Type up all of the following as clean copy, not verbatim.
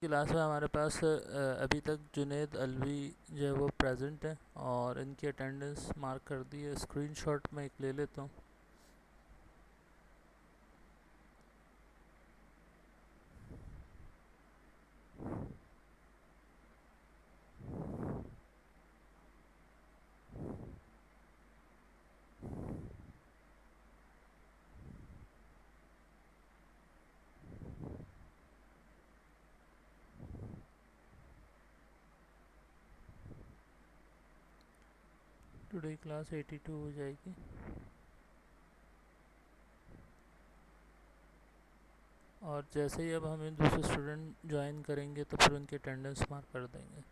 Class में हमारे पास अभी तक जुनेद अलवी जो है वो प्रेजेंट है और इनकी अटेंडेंस मार्क कर दी है। स्क्रीनशॉट में एक ले लेता हूँ। टुडे क्लास 82 हो जाएगी। और जैसे ही अब हमें दूसरे स्टूडेंट ज्वाइन करेंगे तो फिर उनकी अटेंडेंस मार्क कर देंगे।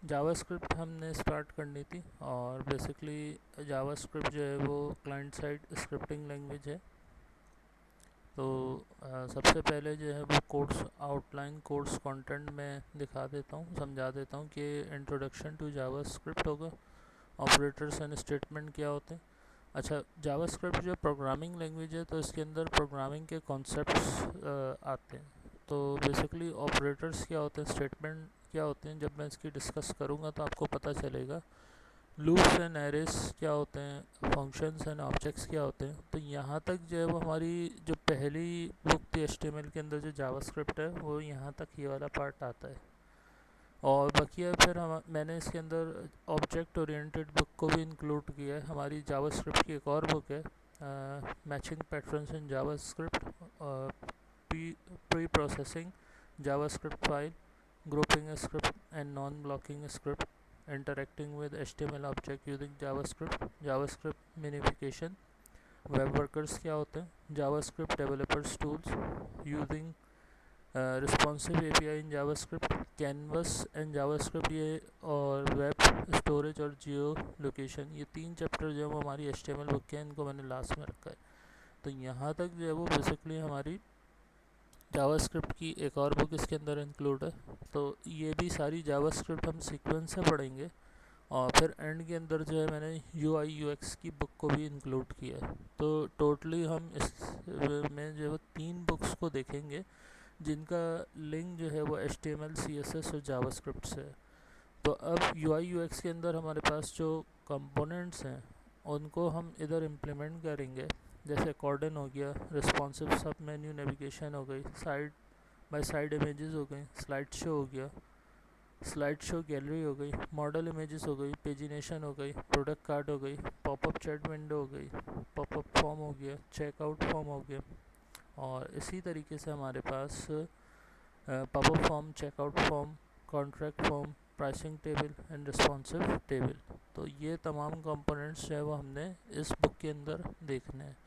जावास्क्रिप्ट हमने स्टार्ट करनी थी और बेसिकली जावास्क्रिप्ट जो है वो क्लाइंट साइड स्क्रिप्टिंग लैंग्वेज है। तो सबसे पहले जो है वो कोर्स आउटलाइन कोर्स कंटेंट में दिखा देता हूँ, समझा देता हूँ कि इंट्रोडक्शन टू जावास्क्रिप्ट होगा, ऑपरेटर्स एंड स्टेटमेंट क्या होते हैं। अच्छा, जावास्क्रिप्ट जो प्रोग्रामिंग लैंग्वेज है तो इसके अंदर प्रोग्रामिंग के कॉन्सेप्ट्स आते हैं। तो बेसिकली ऑपरेटर्स क्या होते हैं, स्टेटमेंट क्या होते हैं, जब मैं इसकी डिस्कस करूँगा तो आपको पता चलेगा। लूप्स एंड एरेस क्या होते हैं, फंक्शंस एंड ऑब्जेक्ट्स क्या होते हैं। तो यहाँ तक जो है वो हमारी जो पहली बुक थी HTML के अंदर जो जावास्क्रिप्ट है वो यहाँ तक ये वाला पार्ट आता है। और बकिया फिर मैंने इसके अंदर ऑब्जेक्ट ओरिएंटेड बुक को भी इंक्लूड किया है। हमारी जावास्क्रिप्ट की एक और बुक है, matching patterns in JavaScript, pre processing JavaScript file, grouping script and non blocking script, interacting with HTML object using JavaScript, JavaScript minification, web workers क्या होते हैं, JavaScript developers tools, using responsive API in JavaScript, Canvas and JavaScript ये, और web storage और जियो location. ये तीन chapter जो है वो हमारी HTML बुक के हैं, इनको मैंने लास्ट में रखा है। तो यहाँ तक जो है वो बेसिकली हमारी जावास्क्रिप्ट की एक और बुक इसके अंदर इंक्लूड है। तो ये भी सारी जावास्क्रिप्ट हम सीक्वेंस से पढ़ेंगे। और फिर एंड के अंदर जो है मैंने UI UX की बुक को भी इंक्लूड किया है। तो टोटली हम इस में जो है वो 3 बुक्स को देखेंगे जिनका लिंक जो है वो HTML CSS और जावास्क्रिप्ट से है। तो अब UI UX के अंदर हमारे पास जो कंपोनेंट्स हैं उनको हम इधर इम्प्लीमेंट करेंगे। जैसे कॉर्डन हो गया, रिस्पॉन्सिव सब मेन्यू नेविगेशन हो गई, साइड बाय साइड इमेजेस हो गई, स्लाइड शो हो गया, स्लाइड शो गैलरी हो गई, मॉडल इमेजेस हो गई, पेजिनेशन हो गई, प्रोडक्ट कार्ड हो गई, पॉपअप चैट विंडो हो गई, पॉपअप फॉर्म हो गया, चेकआउट फॉर्म हो गया। और इसी तरीके से हमारे पास popup form, checkout form, contract form, pricing table and responsive table. तो ये तमाम कंपोनेंट्स जो है वो हमने इस बुक के अंदर देखने हैं।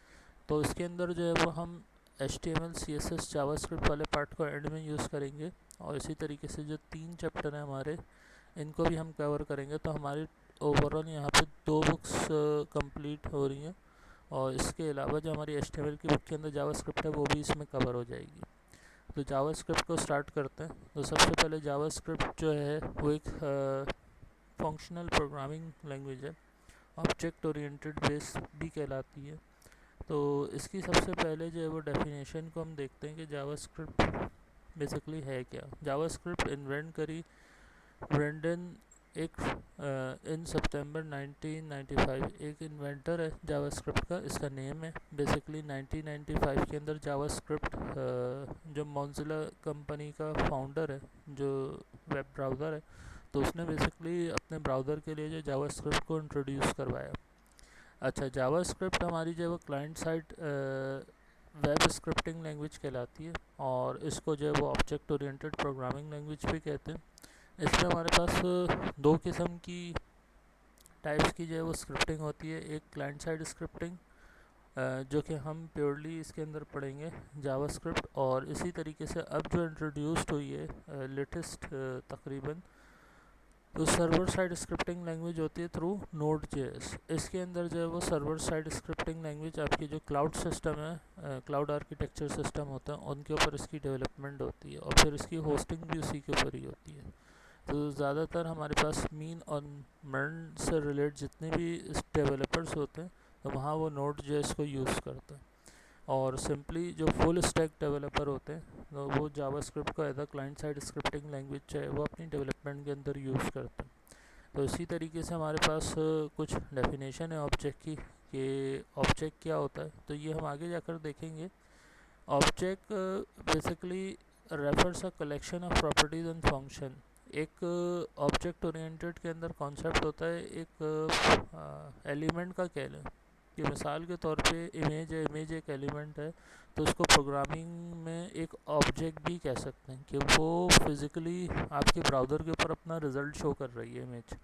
तो इसके अंदर जो है वो हम HTML CSS जावास्क्रिप्ट वाले पार्ट को एंड में यूज़ करेंगे। और इसी तरीके से जो 3 चैप्टर हैं हमारे, इनको भी हम कवर करेंगे। तो हमारी ओवरऑल यहाँ पे 2 बुक्स कंप्लीट हो रही हैं। और इसके अलावा जो हमारी HTML की बुक के अंदर जावास्क्रिप्ट है वो भी इसमें कवर हो जाएगी। तो जावास्क्रिप्ट को स्टार्ट करते हैं। तो सबसे पहले जावास्क्रिप्ट जो है वो एक फंक्शनल प्रोग्रामिंग लैंग्वेज है, ऑब्जेक्ट ओरिएंटेड बेस भी कहलाती है। तो इसकी सबसे पहले जो है वो डेफिनेशन को हम देखते हैं कि जावास्क्रिप्ट बेसिकली है क्या। जावास्क्रिप्ट इन्वेंट करी ब्रेंडन एक इन सितंबर 1995। एक इन्वेंटर है जावास्क्रिप्ट का, इसका नेम है। बेसिकली 1995 के अंदर जावास्क्रिप्ट जो मोज़िला कंपनी का फाउंडर है, जो वेब ब्राउज़र है, तो उसने बेसिकली अपने ब्राउज़र के लिए जो जावास्क्रिप्ट को इंट्रोड्यूस करवाया। अच्छा, जावास्क्रिप्ट हमारी जो है वो client side web scripting language कहलाती है। और इसको जो है वो ऑब्जेक्ट ओरिएंटेड प्रोग्रामिंग लैंग्वेज भी कहते हैं। इसमें हमारे पास 2 किस्म की टाइप्स की जो है वो स्क्रिप्टिंग होती है। एक क्लाइंट साइड स्क्रिप्टिंग जो कि हम प्योरली इसके अंदर पढ़ेंगे जावास्क्रिप्ट। और इसी तरीके से अब जो इंट्रोड्यूस्ड हुई है लेटेस्ट तकरीबन, तो सर्वर साइड स्क्रिप्टिंग लैंग्वेज होती है थ्रू Node.js। इसके अंदर जो है वो सर्वर साइड स्क्रिप्टिंग लैंग्वेज आपकी जो क्लाउड सिस्टम है, क्लाउड आर्किटेक्चर सिस्टम होता है, उनके ऊपर इसकी डेवलपमेंट होती है। और फिर इसकी होस्टिंग भी उसी के ऊपर ही होती है। तो ज़्यादातर हमारे पास मीन और मर्न से रिलेट जितने भी डेवलपर्स होते हैं तो वहाँ वो Node.js को यूज़ करते हैं। और सिंपली जो फुल स्टैक डेवलपर होते हैं तो वो जावास्क्रिप्ट को as a client side scripting language चाहे वो अपनी डेवलपमेंट के अंदर यूज़ करते हैं। तो इसी तरीके से हमारे पास कुछ डेफिनेशन है ऑब्जेक्ट की कि ऑब्जेक्ट क्या होता है, तो ये हम आगे जाकर देखेंगे। Object basically refers a collection of properties and function. एक ऑब्जेक्ट ओरिएंटेड के अंदर कॉन्सेप्ट होता है एक एलिमेंट का, कह लें कि मिसाल के तौर पे इमेज है, इमेज एक एलिमेंट है, तो उसको प्रोग्रामिंग में एक ऑब्जेक्ट भी कह सकते हैं कि वो फिज़िकली आपके ब्राउज़र के ऊपर अपना रिज़ल्ट शो कर रही है इमेज,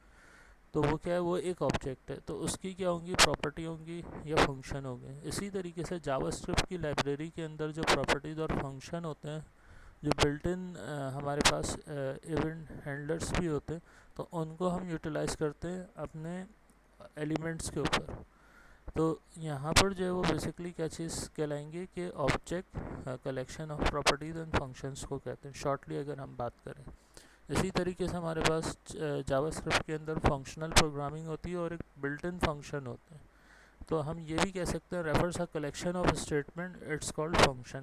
तो वो क्या है, वो एक ऑब्जेक्ट है। तो उसकी क्या होंगी, प्रॉपर्टी होंगी या फंक्शन होंगे। इसी तरीके से जावास्क्रिप्ट की लाइब्रेरी के अंदर जो प्रॉपर्टीज़ और फंक्शन होते हैं, जो बिल्ट इन हमारे पास इवेंट हैंडलर्स भी होते हैं, तो उनको हम यूटिलाइज़ करते हैं अपने एलिमेंट्स के ऊपर। तो यहाँ पर जो है वो बेसिकली क्या चीज़ कहलाएंगे कि object collection of properties and functions को कहते हैं, शॉर्टली अगर हम बात करें। इसी तरीके से हमारे पास जावास्क्रिप्ट के अंदर फंक्शनल प्रोग्रामिंग होती है और एक बिल्ट इन फंक्शन होता है। तो हम ये भी कह सकते हैं refers a collection of statement it's called function,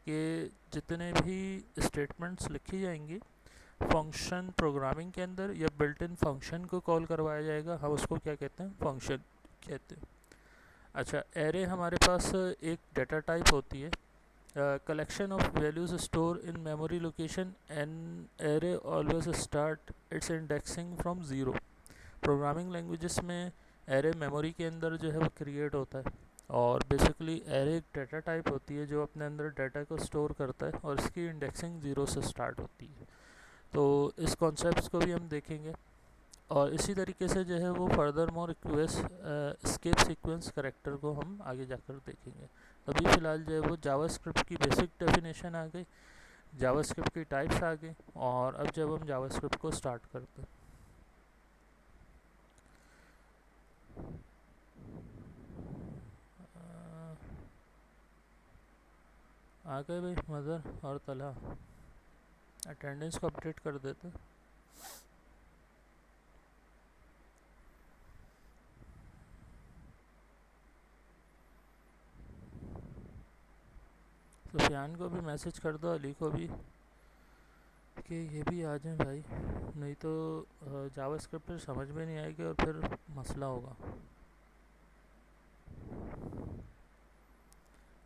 कि जितने भी स्टेटमेंट्स लिखी जाएंगी फंक्शन प्रोग्रामिंग के अंदर या बिल्ट इन फंक्शन को कॉल करवाया जाएगा, हम उसको क्या कहते हैं, फंक्शन कहते हैं। अच्छा, एरे हमारे पास एक डेटा टाइप होती है, collection of values stored in memory location, and array always start its indexing from zero। Programming languages में एरे मेमोरी के अंदर जो है वो क्रिएट होता है, और बेसिकली एरे एक डेटा टाइप होती है जो अपने अंदर डाटा को स्टोर करता है और इसकी इंडेक्सिंग ज़ीरो से स्टार्ट होती है। तो इस कॉन्सेप्ट को भी हम देखेंगे, और इसी तरीके से जो है वो further more request escape sequence character को हम आगे जाकर देखेंगे। अभी फ़िलहाल जो है वो जावास्क्रिप्ट की बेसिक डेफिनेशन आ गई, जावास्क्रिप्ट की टाइप्स आ गई, और अब जब हम जावास्क्रिप्ट को स्टार्ट करते हैं, आ गए भाई मदर और तला, अटेंडेंस को अपडेट कर देते। सुफियान को भी मैसेज कर दो, अली को भी, कि ये भी आ जाएं भाई, नहीं तो जावास्क्रिप्ट फिर समझ में नहीं आएगी और फिर मसला होगा।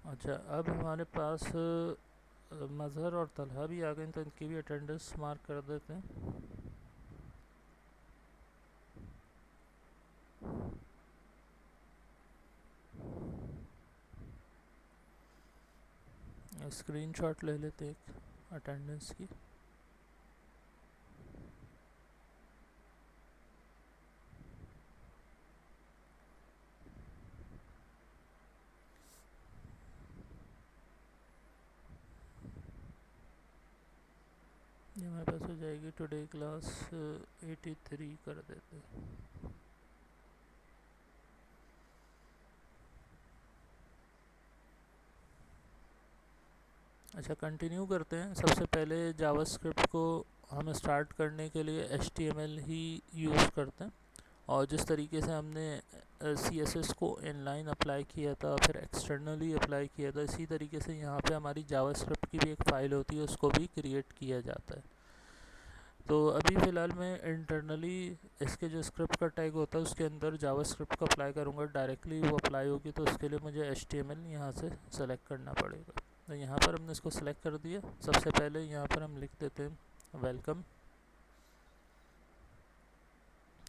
अच्छा, अब हमारे पास मज़हर और तलहा भी आ गए, तो इनकी भी अटेंडेंस मार्क कर देते हैं। स्क्रीनशॉट ले लेते एक अटेंडेंस की। ये हमारे पास हो जाएगी टुडे क्लास 83 कर देते। अच्छा, कंटिन्यू करते हैं। सबसे पहले जावास्क्रिप्ट को हम स्टार्ट करने के लिए HTML ही यूज़ करते हैं, और जिस तरीके से हमने CSS को इनलाइन अप्लाई किया था, फिर एक्सटर्नली अप्लाई किया था, इसी तरीके से यहाँ पे हमारी जावास्क्रिप्ट की भी एक फ़ाइल होती है, उसको भी क्रिएट किया जाता है। तो अभी फ़िलहाल मैं इंटरनली इसके जो स्क्रिप्ट का टैग होता है उसके अंदर जावास्क्रिप्ट को अप्लाई करूँगा, डायरेक्टली वो अप्लाई होगी, तो उसके लिए मुझे HTML यहाँ से सेलेक्ट करना पड़ेगा। तो यहाँ पर हमने इसको सेलेक्ट कर दिया। सबसे पहले यहाँ पर हम लिख देते हैं वेलकम,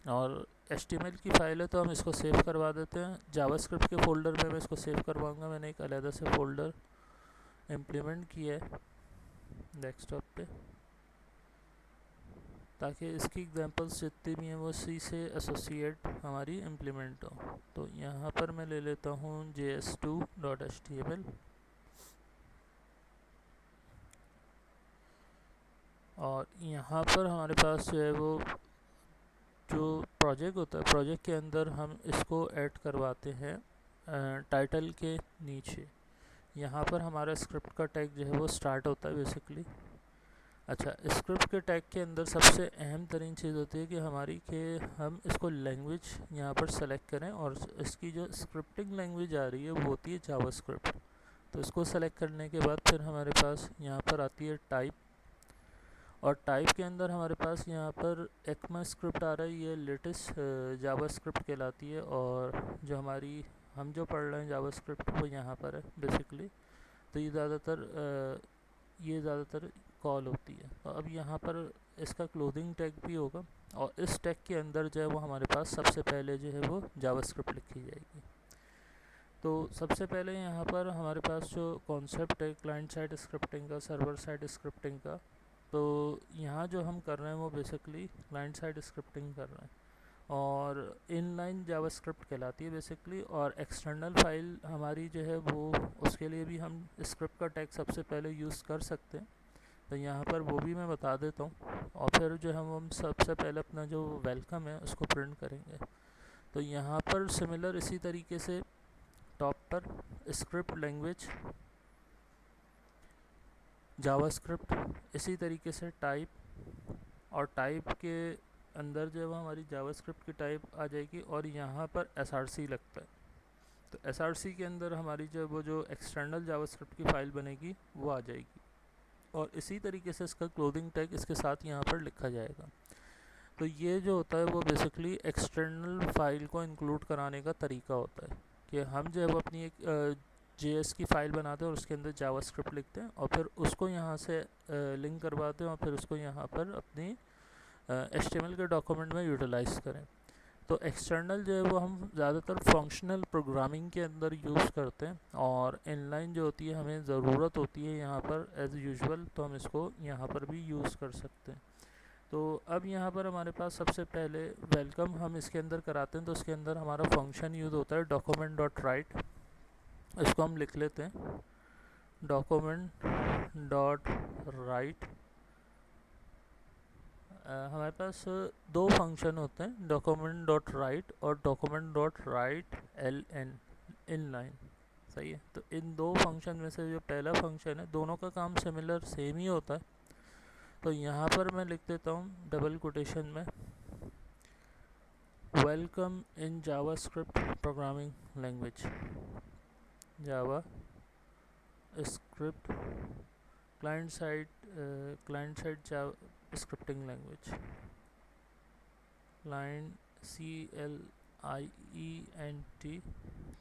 और HTML की फ़ाइल है तो हम इसको सेव करवा देते हैं। जावास्क्रिप्ट के फ़ोल्डर में मैं इसको सेव करवाऊँगा, मैंने एक अलग से फ़ोल्डर इम्प्लीमेंट किया है डेस्कटॉप पे, ताकि इसकी एग्जांपल्स जितनी भी हैं वो सी से एसोसिएट हमारी इम्प्लीमेंट हो। तो यहाँ पर मैं ले लेता हूँ js2.html, और यहाँ पर हमारे पास जो है वो जो प्रोजेक्ट होता है, प्रोजेक्ट के अंदर हम इसको ऐड करवाते हैं टाइटल के नीचे। यहाँ पर हमारा स्क्रिप्ट का टैग जो है वो स्टार्ट होता है बेसिकली। अच्छा, स्क्रिप्ट के टैग के अंदर सबसे अहम तरीन चीज़ होती है कि हमारी कि हम इसको लैंग्वेज यहाँ पर सेलेक्ट करें, और इसकी जो स्क्रिप्टिंग लैंग्वेज आ रही है वो होती है जावास्क्रिप्ट। तो इसको सेलेक्ट करने के बाद फिर हमारे पास यहाँ पर आती है टाइप, और टाइप के अंदर हमारे पास यहाँ पर ECMA स्क्रिप्ट आ रहा है, ये लेटेस्ट जावा स्क्रिप्ट कहलाती है, और जो हम जो पढ़ रहे हैं जावा स्क्रिप्ट वो यहाँ पर है बेसिकली। तो ये ज़्यादातर कॉल होती है। तो अब यहाँ पर इसका क्लोजिंग टैग भी होगा, और इस टैग के अंदर जो है वो हमारे पास सबसे पहले जो है वो जावा स्क्रिप्ट लिखी जाएगी। तो सबसे पहले यहाँ पर हमारे पास जो कॉन्सेप्ट है क्लाइंट साइड स्क्रिप्टिंग का, सर्वर साइड स्क्रिप्टिंग का, तो यहाँ जो हम कर रहे हैं वो बेसिकली क्लाइंट साइड स्क्रिप्टिंग कर रहे हैं, और इनलाइन जावास्क्रिप्ट कहलाती है बेसिकली। और एक्सटर्नल फाइल हमारी जो है वो, उसके लिए भी हम स्क्रिप्ट का टैग सबसे पहले यूज़ कर सकते हैं। तो यहाँ पर वो भी मैं बता देता हूँ, और फिर जो हम सबसे पहले अपना जो वेलकम है उसको प्रिंट करेंगे। तो यहाँ पर सिमिलर इसी तरीके से टॉप पर स्क्रिप्ट लैंग्वेज जावास्क्रिप्ट, इसी तरीके से टाइप, और टाइप के अंदर जो है हमारी जावास्क्रिप्ट की टाइप आ जाएगी, और यहाँ पर src लगता है। तो src के अंदर हमारी जो एक्सटर्नल जावास्क्रिप्ट की फ़ाइल बनेगी वो आ जाएगी, और इसी तरीके से इसका क्लोजिंग टैग इसके साथ यहाँ पर लिखा जाएगा। तो ये जो होता है वो बेसिकली एक्सटर्नल फाइल को इंक्लूड कराने का तरीका होता है, कि हम जो है वो अपनी एक JS की फ़ाइल बनाते हैं और उसके अंदर जावास्क्रिप्ट लिखते हैं, और फिर उसको यहाँ से लिंक करवाते हैं, और फिर उसको यहाँ पर अपनी HTML के डॉक्यूमेंट में यूटिलाइज़ करें। तो एक्सटर्नल जो है वो हम ज़्यादातर फंक्शनल प्रोग्रामिंग के अंदर यूज़ करते हैं, और इनलाइन जो होती है हमें ज़रूरत होती है यहाँ पर एज़ यूजुअल, तो हम इसको यहाँ पर भी यूज़ कर सकते हैं। तो अब यहाँ पर हमारे पास सबसे पहले वेलकम हम इसके अंदर कराते हैं, तो उसके अंदर हमारा फंक्शन यूज़ होता है डॉक्यूमेंट डॉट राइट। इसको हम लिख लेते हैं डॉक्यूमेंट डॉट राइट। हमारे पास दो फंक्शन होते हैं, डॉक्यूमेंट डॉट राइट और document dot right LN, inline. सही है। तो इन दो फंक्शन में से जो पहला फंक्शन है, दोनों का काम सिमिलर सेम ही होता है। तो यहाँ पर मैं लिख देता हूँ डबल कोटेशन में, welcome in JavaScript programming language, Java script client side Java scripting language, client CLIENT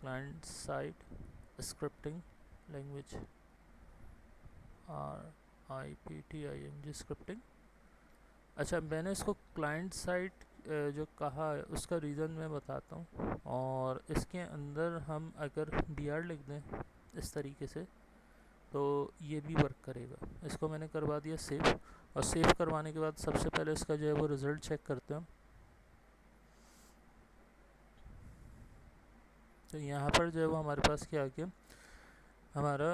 client side scripting language, RIPTING scripting. अच्छा, मैंने इसको क्लाइंट साइड जो कहा है उसका रीज़न मैं बताता हूँ, और इसके अंदर हम अगर BR लिख दें इस तरीके से तो ये भी वर्क करेगा। इसको मैंने करवा दिया सेव, और सेव करवाने के बाद सबसे पहले इसका जो है वो रिज़ल्ट चेक करते हैं। तो यहाँ पर जो है वो हमारे पास क्या आ गया, हमारा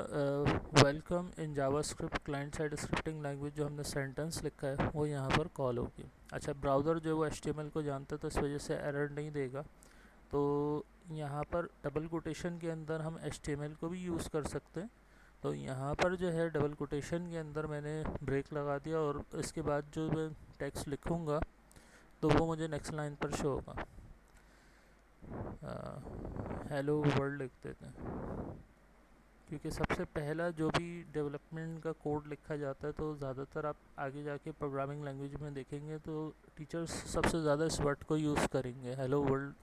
welcome in JavaScript client side scripting language जो हमने सेंटेंस लिखा है वो यहाँ पर कॉल होगी। अच्छा, ब्राउज़र जो है वो HTML को जानता है, तो इस वजह से एरर नहीं देगा। तो यहाँ पर डबल कोटेशन के अंदर हम HTML को भी यूज़ कर सकते हैं। तो यहाँ पर जो है डबल कोटेशन के अंदर मैंने ब्रेक लगा दिया, और इसके बाद जो मैं टेक्स्ट लिखूँगा तो वो मुझे नेक्स्ट लाइन पर शो होगा। हेलो वर्ल्ड लिख देते हैं, क्योंकि सबसे पहला जो भी डेवलपमेंट का कोड लिखा जाता है, तो ज़्यादातर आप आगे जाके प्रोग्रामिंग लैंग्वेज में देखेंगे तो टीचर्स सबसे ज़्यादा इस वर्ड को यूज़ करेंगे, हेलो वर्ल्ड,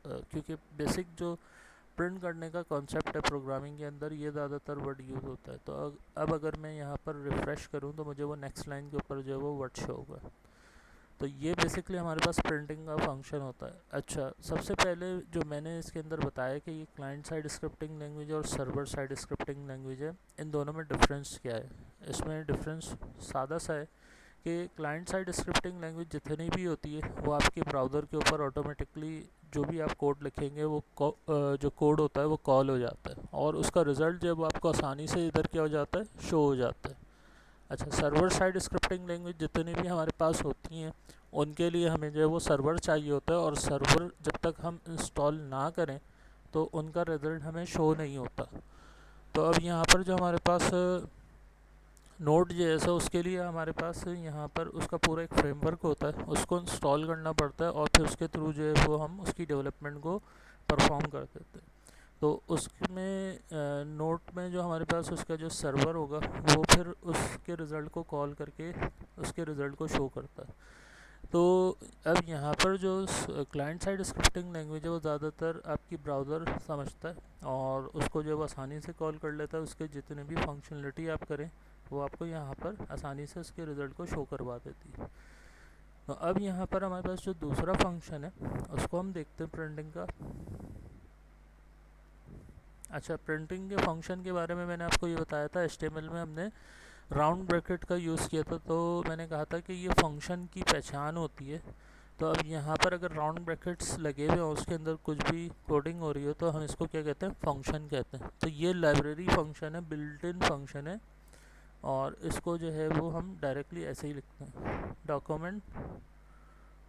क्योंकि बेसिक जो प्रिंट करने का कॉन्सेप्ट है प्रोग्रामिंग के अंदर, ये ज़्यादातर वर्ड यूज़ होता है। तो अब अगर मैं यहाँ पर रिफ़्रेश करूँ तो मुझे वो नेक्स्ट लाइन के ऊपर जो है वो वर्ड शो होगा। तो ये बेसिकली हमारे पास प्रिंटिंग का फंक्शन होता है। अच्छा, सबसे पहले जो मैंने इसके अंदर बताया कि ये क्लाइंट साइड स्क्रिप्टिंग लैंग्वेज और सर्वर साइड स्क्रिप्टिंग लैंग्वेज है, इन दोनों में डिफरेंस क्या है? इसमें डिफरेंस सादा सा है कि क्लाइंट साइड स्क्रिप्टिंग लैंग्वेज जितनी भी होती है वो आपके ब्राउज़र के ऊपर ऑटोमेटिकली जो भी आप कोड लिखेंगे वो जो कोड होता है वो कॉल हो जाता है, और उसका रिज़ल्ट जब आपको आसानी से इधर क्या हो जाता है, शो हो जाता है। अच्छा, सर्वर साइड स्क्रिप्टिंग लैंग्वेज जितनी भी हमारे पास होती हैं उनके लिए हमें जो है वो सर्वर चाहिए होता है, और सर्वर जब तक हम इंस्टॉल ना करें तो उनका रिज़ल्ट हमें शो नहीं होता। तो अब यहाँ पर जो हमारे पास Node.js है उसके लिए हमारे पास यहाँ पर उसका पूरा एक फ्रेमवर्क होता है, उसको इंस्टॉल करना पड़ता है, और फिर उसके थ्रू जो है वो हम उसकी डेवलपमेंट को परफॉर्म कर देते हैं। तो उसमें नोट में जो हमारे पास उसका जो सर्वर होगा वो फिर उसके रिज़ल्ट को कॉल करके उसके रिज़ल्ट को शो करता है। तो अब यहाँ पर जो क्लाइंट साइड स्क्रिप्टिंग लैंग्वेज है वो ज़्यादातर आपकी ब्राउज़र समझता है और उसको जब आसानी से कॉल कर लेता है, उसके जितने भी फंक्शनलिटी आप करें वो आपको यहाँ पर आसानी से उसके रिज़ल्ट को शो करवा देती है। तो अब यहाँ पर हमारे पास जो दूसरा फंक्शन है उसको हम देखते हैं प्रिंटिंग का। अच्छा, प्रिंटिंग के फंक्शन के बारे में मैंने आपको ये बताया था, HTML में हमने राउंड ब्रैकेट का यूज़ किया था। तो मैंने कहा था कि ये फंक्शन की पहचान होती है। तो अब यहाँ पर अगर राउंड ब्रैकेट्स लगे हुए हों, उसके अंदर कुछ भी कोडिंग हो रही हो, तो हम इसको क्या कहते हैं, फंक्शन कहते हैं। तो ये लाइब्रेरी फंक्शन है, बिल्ट इन फंक्शन है, और इसको जो है वो हम डायरेक्टली ऐसे ही लिखते हैं, डॉक्यूमेंट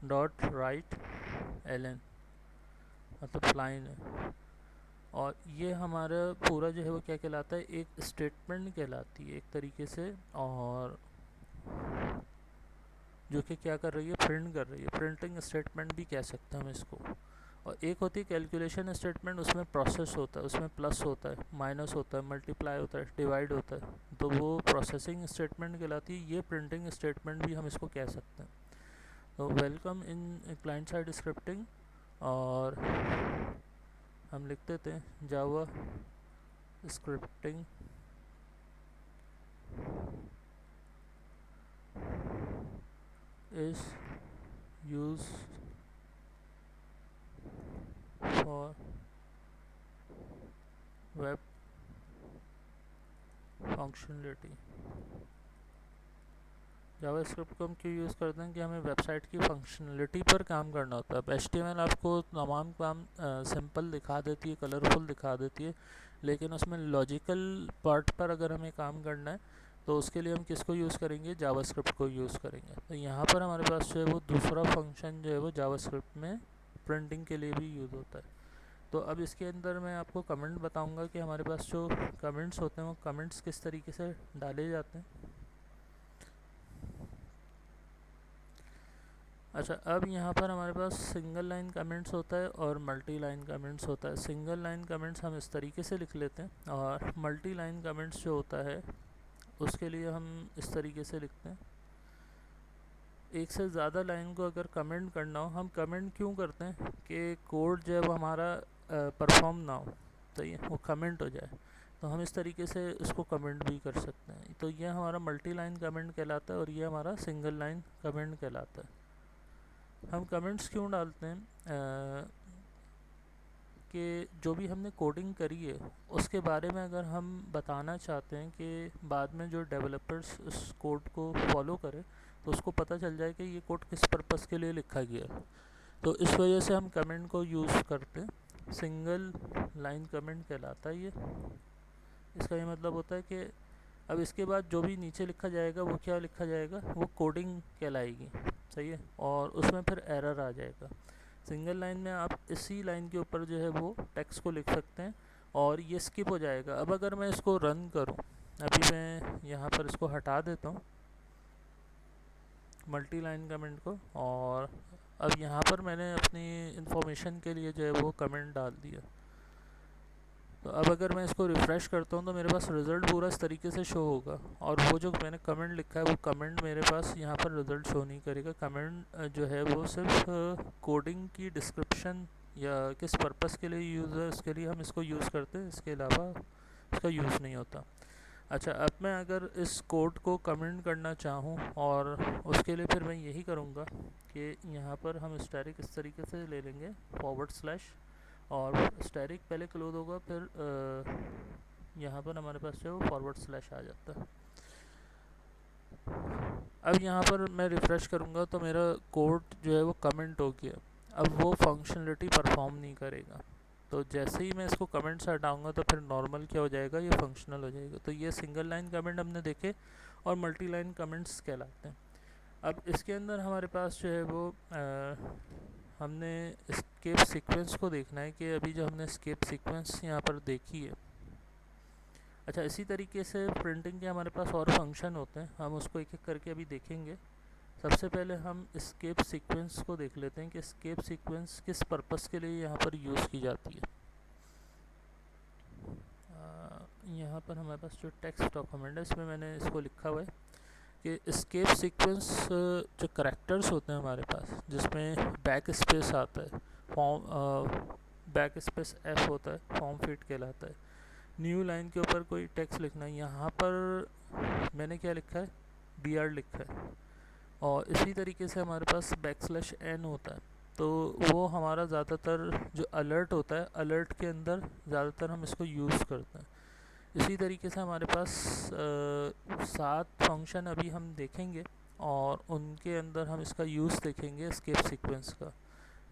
डॉट राइट ln, मतलब लाइन है। और ये हमारा पूरा जो है वो क्या कहलाता है, एक स्टेटमेंट कहलाती है एक तरीके से, और जो कि क्या कर रही है, प्रिंट कर रही है। प्रिंटिंग स्टेटमेंट भी कह सकते हैं हम इसको। और एक होती है कैलकुलेशन स्टेटमेंट, उसमें प्रोसेस होता है, उसमें प्लस होता है, माइनस होता है, मल्टीप्लाई होता है, डिवाइड होता है, तो वो प्रोसेसिंग स्टेटमेंट कहलाती है। ये प्रिंटिंग स्टेटमेंट भी हम इसको कह सकते हैं। तो welcome in client side scripting, और हम लिख देते हैं जावा scripting is used for web functionality। JavaScript को हम क्यों यूज़ करते हैं कि हमें वेबसाइट की फंक्शनलिटी पर काम करना होता है। अब HTML आपको तमाम काम सिंपल दिखा देती है, कलरफुल दिखा देती है, लेकिन उसमें लॉजिकल पार्ट पर अगर हमें काम करना है तो उसके लिए हम किसको यूज़ करेंगे, जावास्क्रिप्ट को यूज़ करेंगे। तो यहाँ पर हमारे पास जो है वो दूसरा फंक्शन जो है वो जावास्क्रिप्ट में प्रिंटिंग के लिए भी यूज़ होता है। तो अब इसके अंदर मैं आपको कमेंट बताऊँगा कि हमारे पास जो कमेंट्स होते हैं वो कमेंट्स किस तरीके से डाले जाते हैं। अच्छा, अब यहाँ पर हमारे पास सिंगल लाइन कमेंट्स होता है और मल्टी लाइन कमेंट्स होता है। सिंगल लाइन कमेंट्स हम इस तरीके से लिख लेते हैं, और मल्टी लाइन कमेंट्स जो होता है उसके लिए हम इस तरीके से लिखते हैं। एक से ज़्यादा लाइन को अगर कमेंट करना हो, हम कमेंट क्यों करते हैं कि कोड जो है वो हमारा परफॉर्म ना हो, तो ये वो कमेंट हो जाए, तो हम इस तरीके से इसको कमेंट भी कर सकते हैं। तो ये हमारा मल्टी लाइन कमेंट कहलाता है और ये हमारा सिंगल लाइन कमेंट कहलाता है। हम कमेंट्स क्यों डालते हैं कि जो भी हमने कोडिंग करी है उसके बारे में अगर हम बताना चाहते हैं कि बाद में जो डेवलपर्स उस कोड को फॉलो करें तो उसको पता चल जाए कि ये कोड किस पर्पस के लिए लिखा गया। तो इस वजह से हम कमेंट को यूज़ करते हैं। सिंगल लाइन कमेंट कहलाता है ये। इसका ये मतलब होता है कि अब इसके बाद जो भी नीचे लिखा जाएगा वो क्या लिखा जाएगा, वो कोडिंग कहलाएगी, सही है, और उसमें फिर एरर आ जाएगा। सिंगल लाइन में आप इसी लाइन के ऊपर जो है वो टेक्स्ट को लिख सकते हैं और ये स्किप हो जाएगा। अब अगर मैं इसको रन करूं, अभी मैं यहाँ पर इसको हटा देता हूँ मल्टी लाइन कमेंट को, और अब यहाँ पर मैंने अपनी इंफॉर्मेशन के लिए जो है वो कमेंट डाल दिया। तो अब अगर मैं इसको रिफ़्रेश करता हूँ तो मेरे पास रिज़ल्ट पूरा इस तरीके से शो होगा, और वो जो मैंने कमेंट लिखा है वो कमेंट मेरे पास यहाँ पर रिज़ल्ट शो नहीं करेगा। कमेंट जो है वो सिर्फ कोडिंग की डिस्क्रिप्शन या किस पर्पस के लिए यूज़ है उसके लिए हम इसको यूज़ करते हैं, इसके अलावा इसका यूज़ नहीं होता। अच्छा, अब मैं अगर इस कोड को कमेंट करना चाहूँ, और उसके लिए फिर मैं यही करूँगा कि यहाँ पर हम स्टैटिक इस तरीके से ले लेंगे /, और स्टैटिक पहले क्लोज होगा, फिर यहाँ पर हमारे पास जो है वो // आ जाता है। अब यहाँ पर मैं रिफ़्रेश करूँगा तो मेरा कोड जो है वो कमेंट हो गया। अब वो फंक्शनलिटी परफॉर्म नहीं करेगा। तो जैसे ही मैं इसको कमेंट से हटाऊँगा तो फिर नॉर्मल क्या हो जाएगा, ये फंक्शनल हो जाएगा। तो ये सिंगल लाइन कमेंट हमने देखे और मल्टी लाइन कमेंट्स कहलाते हैं। अब इसके अंदर हमारे पास जो है वो हमने स्केप सीक्वेंस को देखना है कि अभी जो हमने स्केप सीक्वेंस यहाँ पर देखी है। अच्छा, इसी तरीके से प्रिंटिंग के हमारे पास और फंक्शन होते हैं, हम उसको एक एक करके अभी देखेंगे। सबसे पहले हम स्केप सीक्वेंस को देख लेते हैं कि स्केप सीक्वेंस किस पर्पस के लिए यहाँ पर यूज़ की जाती है। यहाँ पर हमारे पास जो टेक्स्ट डॉक्यूमेंट है इसमें मैंने इसको लिखा हुआ है कि एस्केप सीक्वेंस जो करैक्टर्स होते हैं हमारे पास, जिसमें बैक स्पेस आता है, फॉर्म बैक स्पेस एफ होता है, फॉर्म फिट कहलाता है। न्यू लाइन के ऊपर कोई टेक्स्ट लिखना है, यहाँ पर मैंने क्या लिखा है, बी आर लिखा है। और इसी तरीके से हमारे पास बैकस्लैश एन होता है, तो वो हमारा ज़्यादातर जो अलर्ट होता है, अलर्ट के अंदर ज़्यादातर हम इसको यूज़ करते हैं। इसी तरीके से हमारे पास 7 फंक्शन अभी हम देखेंगे और उनके अंदर हम इसका यूज़ देखेंगे एस्केप सीक्वेंस का।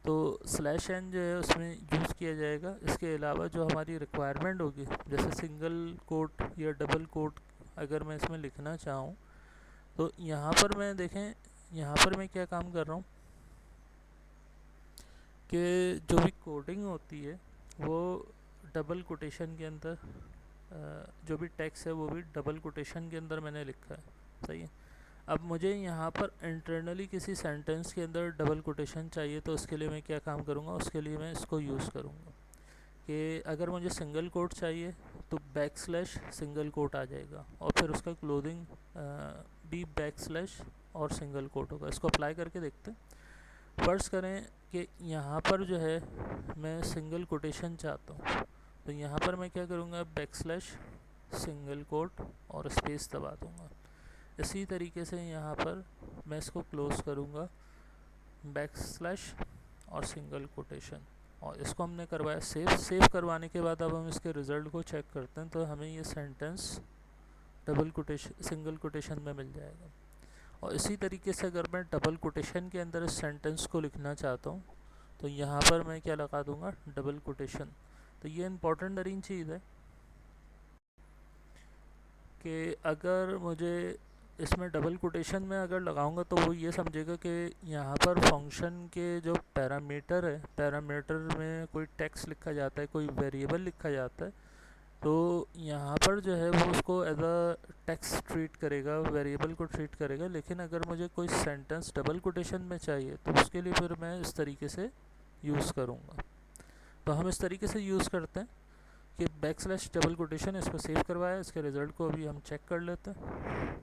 तो स्लैश एन जो है उसमें यूज़ किया जाएगा। इसके अलावा जो हमारी रिक्वायरमेंट होगी, जैसे सिंगल कोट या डबल कोट अगर मैं इसमें लिखना चाहूँ, तो यहाँ पर मैं देखें, यहाँ पर मैं क्या काम कर रहा हूँ कि जो भी कोडिंग होती है वो डबल कोटेशन के अंदर, जो भी टेक्स्ट है वो भी डबल कोटेशन के अंदर मैंने लिखा है, सही है। अब मुझे यहाँ पर इंटरनली किसी सेंटेंस के अंदर डबल कोटेशन चाहिए, तो उसके लिए मैं क्या काम करूँगा, उसके लिए मैं इसको यूज़ करूँगा कि अगर मुझे सिंगल कोट चाहिए तो बैक स्लैश सिंगल कोट आ जाएगा और फिर उसका क्लोजिंग भी बैक स्लैश और सिंगल कोट होगा। इसको अप्लाई करके देखते हैं। फ़र्ज़ करें कि यहाँ पर जो है मैं सिंगल कोटेशन चाहता हूँ, तो यहाँ पर मैं क्या करूँगा, बैक स्लैश सिंगल कोट और स्पेस दबा दूँगा। इसी तरीके से यहाँ पर मैं इसको क्लोज़ करूँगा, बैक स्लैश और सिंगल कोटेशन, और इसको हमने करवाया सेव करवाने के बाद अब हम इसके रिज़ल्ट को चेक करते हैं, तो हमें ये sentence double quotation single quotation में मिल जाएगा। और इसी तरीके से अगर मैं डबल कोटेशन के अंदर इस सेंटेंस को लिखना चाहता हूँ, तो यहाँ पर मैं क्या लगा दूँगा, डबल कोटेशन। तो ये इम्पोर्टेंट तरीन चीज़ है कि अगर मुझे इसमें डबल कोटेशन में अगर लगाऊंगा तो वो ये समझेगा कि यहाँ पर फंक्शन के जो पैरामीटर है, पैरामीटर में कोई टेक्स्ट लिखा जाता है, कोई वेरिएबल लिखा जाता है, तो यहाँ पर जो है वो उसको एज अ टेक्स्ट ट्रीट करेगा, वेरिएबल को ट्रीट करेगा। लेकिन अगर मुझे कोई सेंटेंस डबल कोटेशन में चाहिए तो उसके लिए फिर मैं इस तरीके से यूज़ करूँगा। तो हम इस तरीके से यूज़ करते हैं कि बैक स्लैश डबल कोटेशन, इसको सेव करवाया, इसके रिज़ल्ट को अभी हम चेक कर लेते हैं।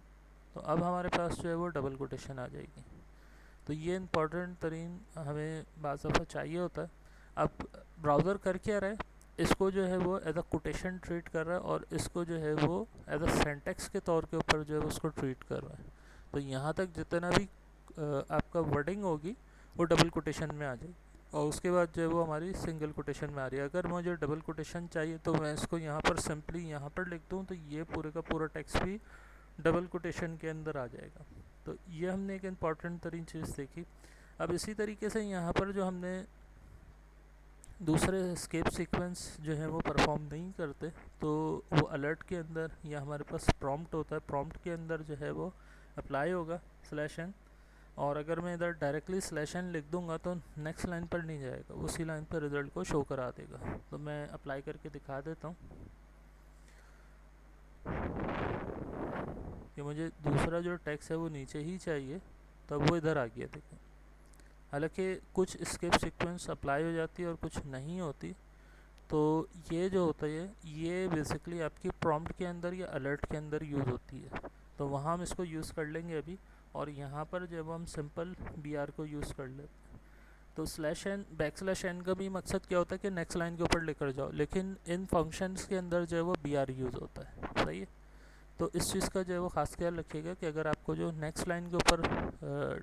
तो अब हमारे पास जो है वो डबल कोटेशन आ जाएगी। तो ये इम्पॉर्टेंट तरीन हमें बाज़ दफ़ा चाहिए होता है। अब ब्राउज़र कर क्या रहा है, इसको जो है वो एज अ कोटेशन ट्रीट कर रहा है और इसको जो है वो एज अ सेंटेक्स के तौर के ऊपर जो है उसको ट्रीट कर रहा है। तो यहाँ तक जितना भी आपका वर्डिंग होगी वो डबल कोटेशन में आ जाएगी और उसके बाद जो है वो हमारी सिंगल कोटेशन में आ रही है। अगर मुझे डबल कोटेशन चाहिए तो मैं इसको यहाँ पर सिंपली यहाँ पर लिख दूँ, तो ये पूरे का पूरा टेक्स्ट भी डबल कोटेशन के अंदर आ जाएगा। तो ये हमने एक इम्पॉर्टेंट तरीन चीज़ देखी। अब इसी तरीके से यहाँ पर जो हमने दूसरे एस्केप सीक्वेंस जो है वो परफॉर्म नहीं करते, तो वो अलर्ट के अंदर या हमारे पास प्रॉम्प्ट होता है, प्रॉम्प्ट के अंदर जो है वो अप्लाई होगा स्लैश एन, और अगर मैं इधर डायरेक्टली स्लैश एन लिख दूंगा तो नेक्स्ट लाइन पर नहीं जाएगा, उसी लाइन पर रिज़ल्ट को शो करा देगा। तो मैं अप्लाई करके दिखा देता हूँ कि मुझे दूसरा जो टेक्स्ट है वो नीचे ही चाहिए, तब वो इधर आ गया। देखें, हालांकि कुछ एस्केप सीक्वेंस अप्लाई हो जाती है और कुछ नहीं होती। तो ये जो होता है ये बेसिकली आपकी प्रॉम्प्ट के अंदर या अलर्ट के अंदर यूज़ होती है, तो वहाँ हम इसको यूज़ कर लेंगे अभी। और यहाँ पर जब हम सिंपल बी आर को यूज़ कर लेते हैं, तो slash N back slash N का भी मकसद क्या होता है कि नेक्स्ट लाइन के ऊपर लेकर जाओ, लेकिन इन फंक्शंस के अंदर जो है वो बी आर यूज़ होता है, सही है। तो इस चीज़ का जो है वो ख़ास ख्याल रखिएगा कि अगर आपको जो नेक्स्ट लाइन के ऊपर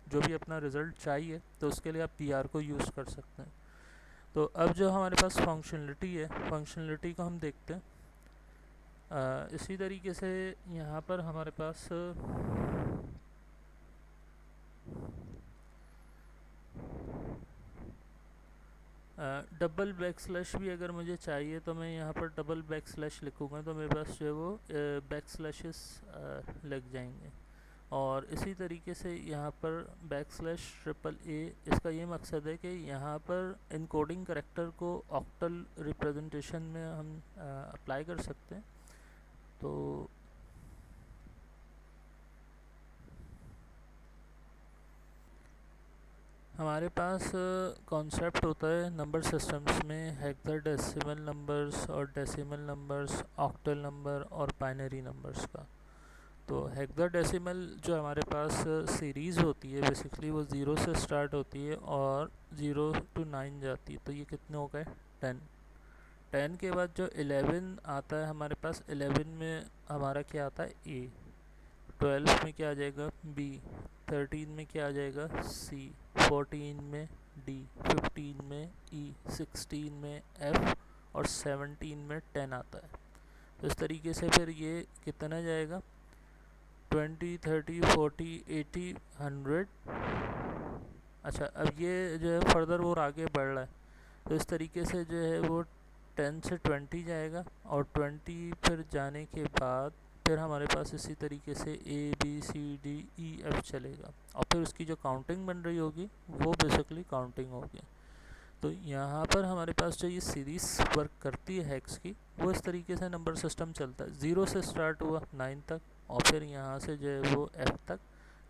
जो भी अपना रिज़ल्ट चाहिए तो उसके लिए आप पी आर को यूज़ कर सकते हैं। तो अब जो हमारे पास फंक्शनलिटी है, फंक्शनलिटी को हम देखते हैं। इसी तरीके से यहाँ पर हमारे पास डबल बैक स्लैश भी अगर मुझे चाहिए तो मैं यहाँ पर डबल बैक स्लैश लिखूँगा तो मेरे पास जो है वो बैक स्लैशेस लग जाएंगे। और इसी तरीके से यहाँ पर बैक स्लैश ट्रिपल ए, इसका ये मकसद है कि यहाँ पर इनकोडिंग करेक्टर को ऑक्टल रिप्रेजेंटेशन में हम अप्लाई कर सकते हैं। तो हमारे पास कॉन्सेप्ट होता है नंबर सिस्टम्स में हेक्साडेसिमल नंबर्स और डेसिमल नंबर्स, ऑक्टल नंबर और बाइनरी नंबर्स का। तो हेक्साडेसिमल जो हमारे पास सीरीज़ होती है बेसिकली वो 0 से स्टार्ट होती है और 0 to 9 जाती है। तो ये कितने हो गए? 10। 10 के बाद जो 11 आता है हमारे पास, 11 में हमारा क्या आता है? ए। 12 में क्या आ जाएगा? बी। 13 में क्या आ जाएगा? सी। 14 में डी। 15 में ई। 16 में एफ और 17 में 10 आता है। तो इस तरीके से फिर ये कितना जाएगा? 20, 30, 40, 80, 100। अच्छा, अब ये जो है फर्दर और आगे बढ़ रहा है, तो इस तरीके से जो है वो 10 से 20 जाएगा और 20 फिर जाने के बाद फिर हमारे पास इसी तरीके से A B C D E F चलेगा और फिर उसकी जो काउंटिंग बन रही होगी वो बेसिकली काउंटिंग होगी। तो यहाँ पर हमारे पास जो ये सीरीज़ वर्क करती है हेक्स की, वो इस तरीके से नंबर सिस्टम चलता है। 0 से स्टार्ट हुआ 9 तक और फिर यहाँ से जो है वो एफ तक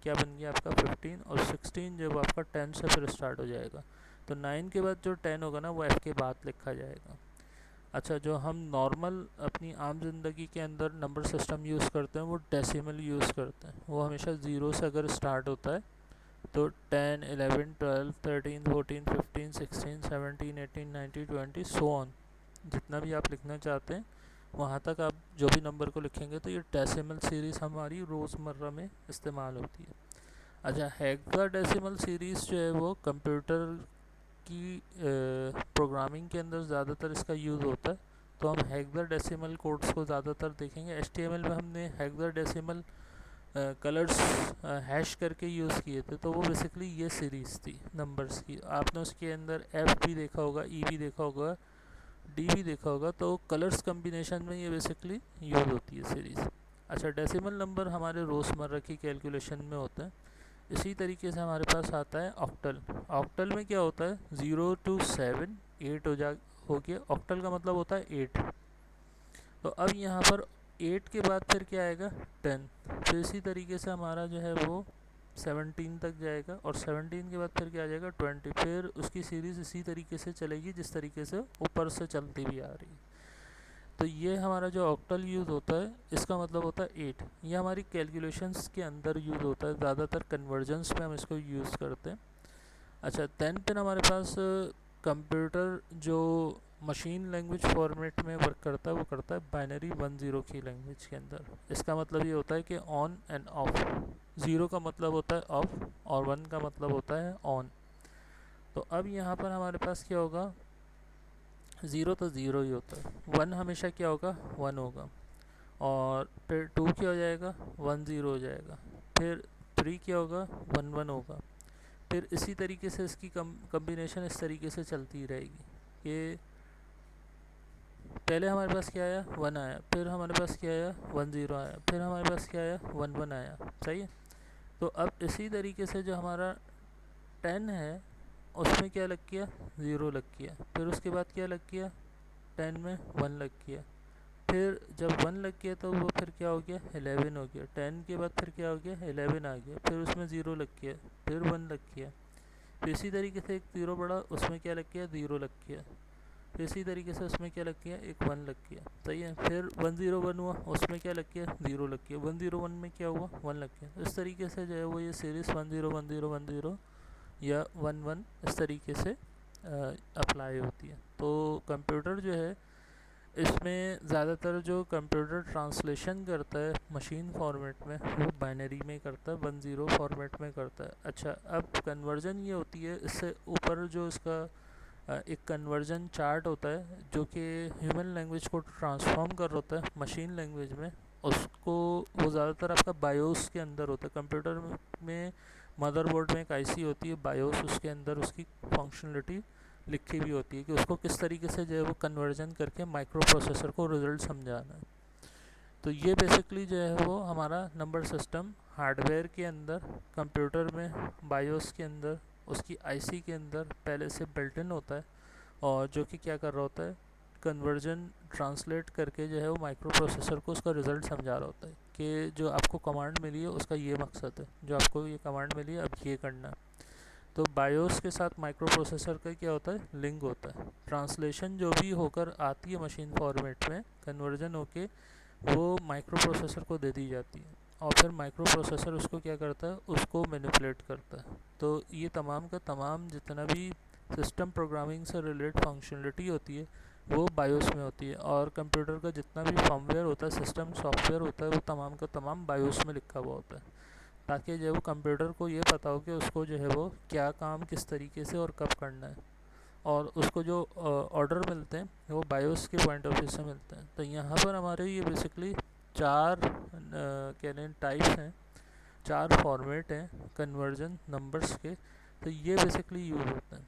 क्या बन गया आपका? 15 और 16 जो है वो आपका 10 से फिर स्टार्ट हो जाएगा। तो 9 के बाद जो 10 होगा ना वो एफ के बाद लिखा जाएगा। अच्छा, जो हम नॉर्मल अपनी आम जिंदगी के अंदर नंबर सिस्टम यूज़ करते हैं वो डेसिमल यूज़ करते हैं। वो हमेशा 0 से अगर स्टार्ट होता है तो 10, 11, 12, 13, 14, 15, 16, 17, 18, 19, 20 सो ऑन, जितना भी आप लिखना चाहते हैं वहाँ तक आप जो भी नंबर को लिखेंगे तो ये डेसिमल सीरीज़ हमारी रोज़मर्रा में इस्तेमाल होती है। अच्छा, हेक्साडेसिमल सीरीज़ जो है वो कंप्यूटर की प्रोग्रामिंग के अंदर ज़्यादातर इसका यूज़ होता है। तो हम हेक्साडेसिमल कोड्स को ज़्यादातर देखेंगे। एचटीएमएल में हमने हेक्साडेसिमल कलर्स हैश करके यूज़ किए थे, तो वो बेसिकली ये सीरीज़ थी नंबर्स की। आपने उसके अंदर एफ भी देखा होगा, ई भी देखा होगा, डी भी देखा होगा। तो कलर्स कम्बिनेशन में ये बेसिकली यूज़ होती है सीरीज़। अच्छा, डेसिमल नंबर हमारे रोज़मर्रा की कैलकुलेशन में होते हैं। इसी तरीके से हमारे पास आता है ऑक्टल। ऑक्टल में क्या होता है? 0 to 7 8 हो गया। ऑक्टल का मतलब होता है 8। तो अब यहाँ पर 8 के बाद फिर क्या आएगा? 10। तो इसी तरीके से हमारा जो है वो 17 तक जाएगा और 17 के बाद फिर क्या आ जाएगा? 20। फिर उसकी सीरीज़ इसी तरीके से चलेगी जिस तरीके से ऊपर से चलती भी आ रही है। तो ये हमारा जो ऑक्टल यूज़ होता है इसका मतलब होता है 8। ये हमारी कैलकुलेशंस के अंदर यूज़ होता है, ज़्यादातर कन्वर्जन्स में हम इसको यूज़ करते हैं। अच्छा, 10 फिर हमारे पास कंप्यूटर जो मशीन लैंग्वेज फॉर्मेट में वर्क करता है वो करता है बाइनरी 1-0 की लैंग्वेज के अंदर। इसका मतलब ये होता है कि ऑन एंड ऑफ। 0 का मतलब होता है ऑफ और 1 का मतलब होता है ऑन। तो अब यहाँ पर हमारे पास क्या होगा? 0 तो 0 ही होता है, 1 हमेशा क्या होगा? 1 होगा और फिर 2 क्या हो जाएगा? 1-0 हो जाएगा। फिर 3 क्या होगा? 1-1 होगा। फिर इसी तरीके से इसकी कम्बिनेशन इस तरीके से चलती रहेगी कि पहले हमारे पास क्या आया? 1 आया, फिर हमारे पास क्या आया? 1-0 आया, फिर हमारे पास क्या आया? 1-1 आया। सही है। तो अब इसी तरीके से जो हमारा 10 है उसमें क्या लग गया? 0 लग गया। फिर उसके बाद क्या लग गया? 10 में 1 लग गया। फिर जब 1 लग गया तो वो फिर क्या हो गया? 11 हो गया। 10 के बाद फिर क्या हो गया? 11 आ गया। फिर उसमें 0 लग गया, फिर 1 लग गया। फिर इसी तरीके से एक 0 बढ़ा, उसमें क्या लग गया? 0 लग गया। फिर इसी तरीके से उसमें क्या लग गया? एक 1 लग गया। सही है। फिर 1-0-1 हुआ, उसमें क्या लग गया? 0 लग गया। 1-0-1 में क्या हुआ? 1 लग गया। इस तरीके से जो है वो ये सीरीज़ 1-0-1-0-1-0 या 1-1 इस तरीके से अप्लाई होती है। तो कंप्यूटर जो है इसमें ज़्यादातर जो कंप्यूटर ट्रांसलेशन करता है मशीन फॉर्मेट में वो बाइनरी में करता है, 1-0 फॉर्मेट में करता है। अच्छा, अब कन्वर्जन ये होती है, इससे ऊपर जो इसका एक कन्वर्जन चार्ट होता है जो कि ह्यूमन लैंग्वेज को ट्रांसफॉर्म कर रहा होता है मशीन लैंग्वेज में, उसको वो ज़्यादातर आपका बायोस के अंदर होता है। कंप्यूटर में मदरबोर्ड में एक आईसी होती है बायोस, उसके अंदर उसकी फंक्शनलिटी लिखी भी होती है कि उसको किस तरीके से जो है वो कन्वर्जन करके माइक्रो प्रोसेसर को रिज़ल्ट समझाना है। तो ये बेसिकली जो है वो हमारा नंबर सिस्टम हार्डवेयर के अंदर, कंप्यूटर में बायोस के अंदर, उसकी आईसी के अंदर पहले से बिल्ट इन होता है और जो कि क्या कर रहा होता है? कन्वर्जन ट्रांसलेट करके जो है वो माइक्रो प्रोसेसर को उसका रिज़ल्ट समझा रहा होता है कि जो आपको कमांड मिली है उसका ये मकसद है, जो आपको ये कमांड मिली है अब ये करना है। तो बायोस के साथ माइक्रो प्रोसेसर का क्या होता है, लिंक होता है। ट्रांसलेशन जो भी होकर आती है मशीन फॉर्मेट में, कन्वर्जन होके वो माइक्रो प्रोसेसर को दे दी जाती है, और फिर माइक्रो प्रोसेसर उसको क्या करता है, उसको मैनिपुलेट करता है। तो ये तमाम का तमाम जितना भी सिस्टम प्रोग्रामिंग से रिलेटेड फंक्शनलिटी होती है वो बायोस में होती है, और कंप्यूटर का जितना भी फर्मवेयर होता है, सिस्टम सॉफ्टवेयर होता है, वो तमाम का तमाम बायोस में लिखा हुआ होता है, ताकि जो वो कंप्यूटर को ये पता हो कि उसको जो है वो क्या काम किस तरीके से और कब करना है, और उसको जो ऑर्डर मिलते हैं वो बायोस के पॉइंट ऑफ व्यू से मिलते हैं। तो यहाँ पर हमारे ये बेसिकली चार कह लें टाइप्स हैं, चार फॉर्मेट हैं कन्वर्जन नंबर्स के, तो ये बेसिकली यूज़ होते हैं।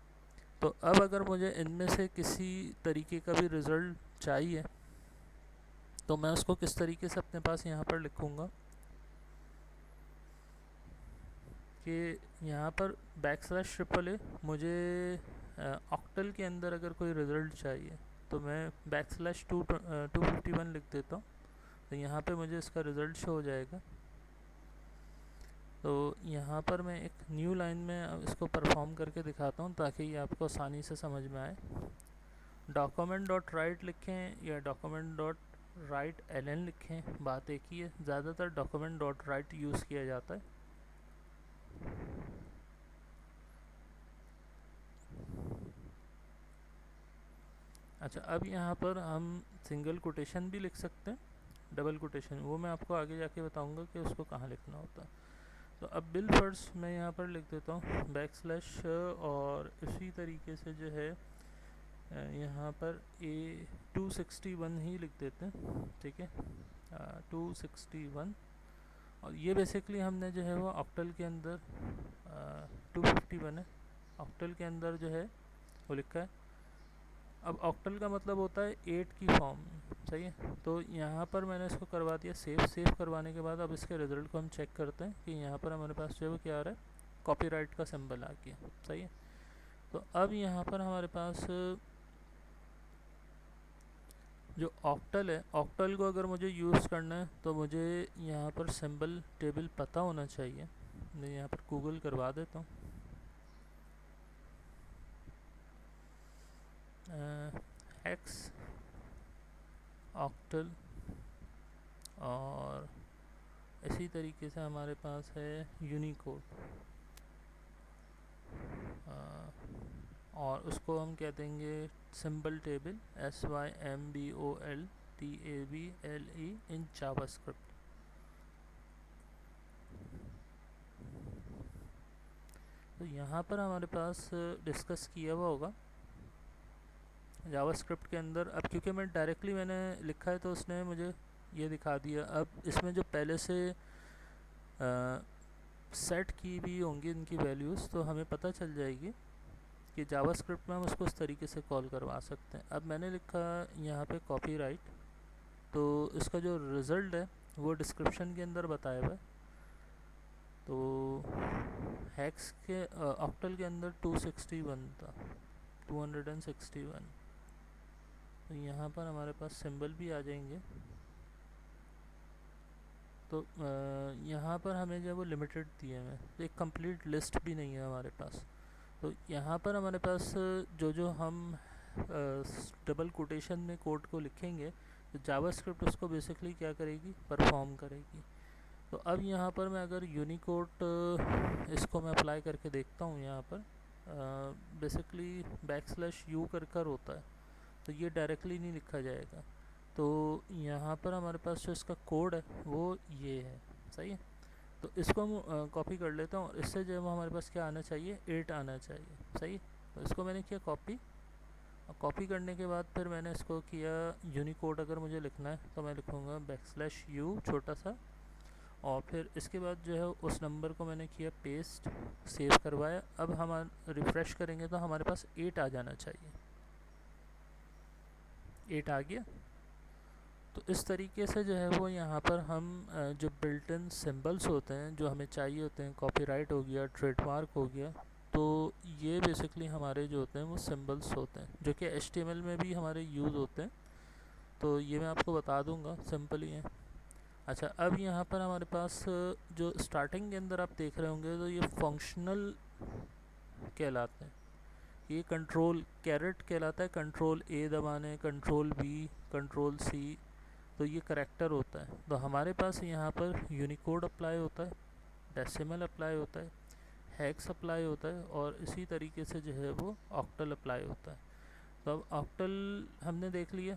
तो अब अगर मुझे इनमें से किसी तरीके का भी रिज़ल्ट चाहिए तो मैं उसको किस तरीके से अपने पास यहाँ पर लिखूँगा कि यहाँ पर \\a मुझे ऑक्टल के अंदर अगर कोई रिज़ल्ट चाहिए तो मैं \251 लिख देता हूँ, तो यहाँ पे मुझे इसका रिज़ल्ट शो हो जाएगा। तो यहाँ पर मैं एक न्यू लाइन में इसको परफॉर्म करके दिखाता हूँ ताकि ये आपको आसानी से समझ में आए। document.write लिखें या document.write ln लिखें, बात एक ही है, ज़्यादातर document.write यूज़ किया जाता है। अच्छा, अब यहाँ पर हम सिंगल कोटेशन भी लिख सकते हैं, डबल कोटेशन वो मैं आपको आगे जाके बताऊंगा कि उसको कहाँ लिखना होता है। तो अब बिल फर्स्ट मैं यहाँ पर लिख देता हूँ \, और इसी तरीके से जो है यहाँ पर A261 ही लिख देते हैं, ठीक है, 261। और ये बेसिकली हमने जो है वो ऑक्टल के अंदर 251 है, ऑक्टल के अंदर जो है वो लिखा है। अब ऑक्टल का मतलब होता है 8 की फॉर्म, सही है। तो यहाँ पर मैंने इसको करवा दिया सेव करवाने के बाद अब इसके रिज़ल्ट को हम चेक करते हैं कि यहाँ पर हमारे पास जो है वो क्या आ रहा है, कॉपीराइट का सिंबल आ गया, सही है। तो अब यहाँ पर हमारे पास जो ऑक्टल है, ऑक्टल को अगर मुझे यूज़ करना है तो मुझे यहाँ पर सिंबल टेबल पता होना चाहिए। मैं यहाँ पर गूगल करवा देता हूँ, हेक्स ऑक्टल, और इसी तरीके से हमारे पास है यूनिकोड, और उसको हम कह देंगे symbol table SYMBOLTABLE in JavaScript. तो यहाँ पर हमारे पास डिस्कस किया हुआ होगा जावास्क्रिप्ट के अंदर। अब क्योंकि मैंने लिखा है तो उसने मुझे ये दिखा दिया। अब इसमें जो पहले से सेट की भी होंगी इनकी वैल्यूज़, तो हमें पता चल जाएगी कि जावास्क्रिप्ट में हम उसको इस तरीके से कॉल करवा सकते हैं। अब मैंने लिखा यहाँ पे कॉपीराइट, तो इसका जो रिज़ल्ट है वो डिस्क्रिप्शन के अंदर बताया हुआ है। तो हेक्स के ऑक्टल के अंदर 261 था, 261। तो यहाँ पर हमारे पास सिंबल भी आ जाएंगे। तो यहाँ पर हमें जो है वो लिमिटेड दिए हुए, तो एक कंप्लीट लिस्ट भी नहीं है हमारे पास। तो यहाँ पर हमारे पास जो हम डबल कोटेशन में कोड को लिखेंगे तो जावास्क्रिप्ट उसको बेसिकली क्या करेगी, परफॉर्म करेगी। तो अब यहाँ पर मैं अगर यूनिकोड इसको मैं अप्लाई करके देखता हूँ, यहाँ पर बेसिकली \u कर होता है, तो ये डायरेक्टली नहीं लिखा जाएगा। तो यहाँ पर हमारे पास जो इसका कोड है वो ये है, सही है। तो इसको हम कॉपी कर लेता हूँ, इससे जो है हमारे पास क्या आना चाहिए, 8 आना चाहिए, सही। तो इसको मैंने किया कॉपी, और कॉपी करने के बाद फिर मैंने इसको किया यूनिकोड अगर मुझे लिखना है तो मैं लिखूँगा \u छोटा सा, और फिर इसके बाद जो है उस नंबर को मैंने किया पेस्ट, सेव करवाया। अब हम रिफ़्रेश करेंगे तो हमारे पास 8 आ जाना चाहिए, 8 आ गया। तो इस तरीके से जो है वो यहाँ पर हम जो बिल्ट इन सिम्बल्स होते हैं जो हमें चाहिए होते हैं, कॉपीराइट हो गया, ट्रेडमार्क हो गया, तो ये बेसिकली हमारे जो होते हैं वो सिम्बल्स होते हैं जो कि HTML में भी हमारे यूज़ होते हैं। तो ये मैं आपको बता दूंगा, सिंपल ही है। अच्छा, अब यहाँ पर हमारे पास जो स्टार्टिंग के अंदर आप देख रहे होंगे तो ये फंक्शनल कहलाते हैं। ये कंट्रोल कैरेट कहलाता है, कंट्रोल ए दबाने, कंट्रोल बी, कंट्रोल सी, तो ये करेक्टर होता है। तो हमारे पास यहाँ पर यूनिकोड अप्लाई होता है, डेसिमल अप्लाई होता है, हेक्स अप्लाई होता है, और इसी तरीके से जो है वो ऑक्टल अप्लाई होता है। तो अब ऑक्टल हमने देख लिया,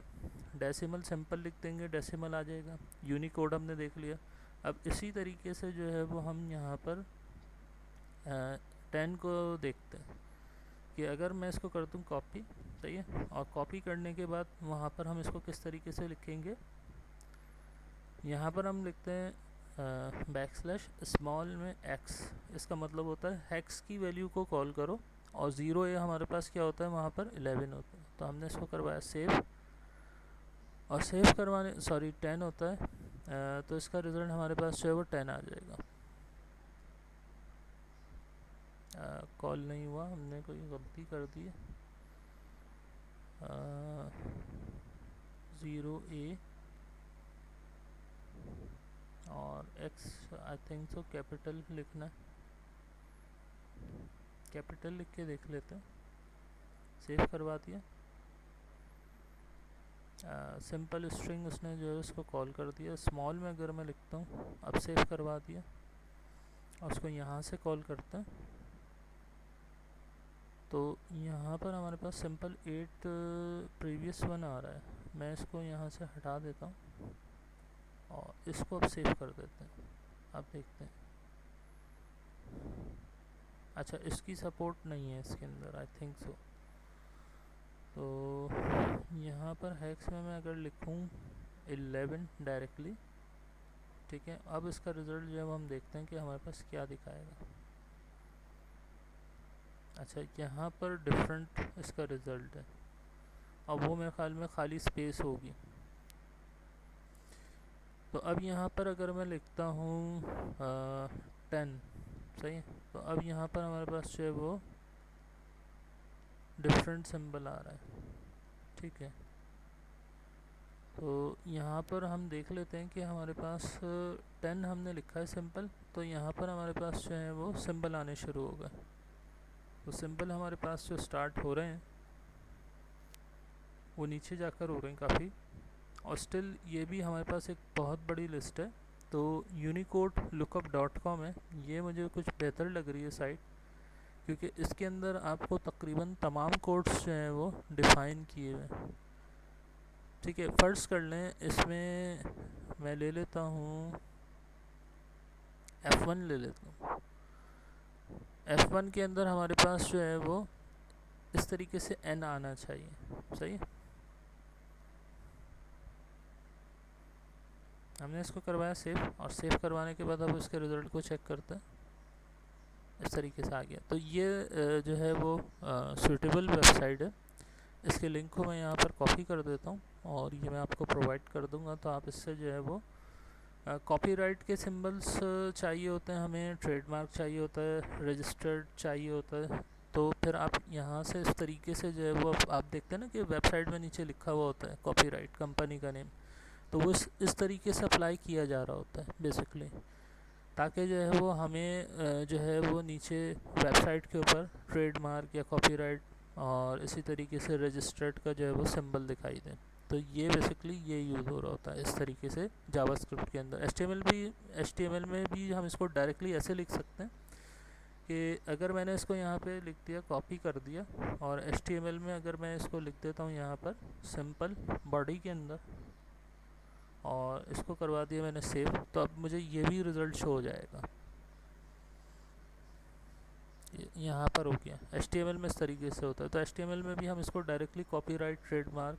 डेसिमल सिंपल लिख देंगे, डेसिमल आ जाएगा। यूनिकोड हमने देख लिया। अब इसी तरीके से जो है वो हम यहाँ पर 10 को देखते हैं कि अगर मैं इसको कर दूँ कॉपी, सही है, और कॉपी करने के बाद वहाँ पर हम इसको किस तरीके से लिखेंगे, यहाँ पर हम लिखते हैं बैकस्लैश स्मॉल में x, इसका मतलब होता है हेक्स की वैल्यू को कॉल करो, और 0 ये हमारे पास क्या होता है, वहाँ पर 11 होता है। तो हमने इसको करवाया सेव, और सेव करवाने 10 होता है, तो इसका रिज़ल्ट हमारे पास जो है वो 10 आ जाएगा। कॉल नहीं हुआ, हमने कोई गलती कर दी है। 0A और x I think so capital लिखना है, कैपिटल लिख के देख लेते हैं। सेव करवा दिया, सिंपल स्ट्रिंग उसने जो है उसको कॉल कर दिया। स्मॉल में अगर मैं लिखता हूँ, अब सेव करवा दिया, और उसको यहाँ से कॉल करते हैं। तो यहाँ पर हमारे पास सिंपल 8 प्रीवियस 1 आ रहा है। मैं इसको यहाँ से हटा देता हूँ और इसको अब सेव कर देते हैं। अब देखते हैं, अच्छा इसकी सपोर्ट नहीं है इसके अंदर, आई थिंक सो। तो यहाँ पर हेक्स में मैं अगर लिखूँ 11 डायरेक्टली, ठीक है, अब इसका रिज़ल्ट जो है हम देखते हैं कि हमारे पास क्या दिखाएगा। अच्छा यहाँ पर डिफरेंट इसका रिज़ल्ट है, अब वो मेरे ख्याल में खाली स्पेस होगी। तो अब यहाँ पर अगर मैं लिखता हूँ 10, सही है, तो अब यहाँ पर हमारे पास जो है वो डिफरेंट सिंबल आ रहा है, ठीक है। तो यहाँ पर हम देख लेते हैं कि हमारे पास 10 हमने लिखा है सिंपल, तो यहाँ पर हमारे पास जो है वो सिंबल आने शुरू हो गए। तो सिंबल हमारे पास जो स्टार्ट हो रहे हैं वो नीचे जाकर हो रहे हैं काफ़ी, और स्टिल ये भी हमारे पास एक बहुत बड़ी लिस्ट है। तो unicodlookup.com है, ये मुझे कुछ बेहतर लग रही है साइट, क्योंकि इसके अंदर आपको तकरीबन तमाम कोड्स जो हैं वो डिफ़ाइन किए हुए हैं, ठीक है। फ़र्ज़ कर लें इसमें मैं ले लेता हूँ F1 ले लेता हूँ। F1 के अंदर हमारे पास जो है वो इस तरीके से n आना चाहिए, सही है। हमने इसको करवाया सेव, और सेव करवाने के बाद अब इसके रिज़ल्ट को चेक करते हैं। इस तरीके से आ गया। तो ये जो है वो सूटेबल वेबसाइट है। इसके लिंक को मैं यहाँ पर कॉपी कर देता हूँ और ये मैं आपको प्रोवाइड कर दूँगा। तो आप इससे जो है वो कॉपीराइट के सिंबल्स चाहिए होते हैं हमें, ट्रेडमार्क चाहिए होता है, रजिस्टर्ड चाहिए होता है। तो फिर आप यहाँ से इस तरीके से जो है वो आप देखते हैं ना कि वेबसाइट में नीचे लिखा हुआ होता है कॉपीराइट कंपनी का नेम, तो वो इस तरीके से अप्लाई किया जा रहा होता है बेसिकली, ताकि जो है वो हमें जो है वो नीचे वेबसाइट के ऊपर ट्रेडमार्क या कॉपीराइट और इसी तरीके से रजिस्टर्ड का जो है वो सिंबल दिखाई दे। तो ये बेसिकली ये यूज़ हो रहा होता है इस तरीके से जावास्क्रिप्ट के अंदर। HTML में भी हम इसको डायरेक्टली ऐसे लिख सकते हैं कि अगर मैंने इसको यहाँ पे लिख दिया, कॉपी कर दिया, और HTML में अगर मैं इसको लिख देता हूँ यहाँ पर सिंपल बॉडी के अंदर, और इसको करवा दिया मैंने सेव, तो अब मुझे ये भी रिज़ल्ट शो हो जाएगा। यहाँ पर हो गया। HTML में इस तरीके से होता है। तो HTML में भी हम इसको डायरेक्टली कॉपीराइट ट्रेडमार्क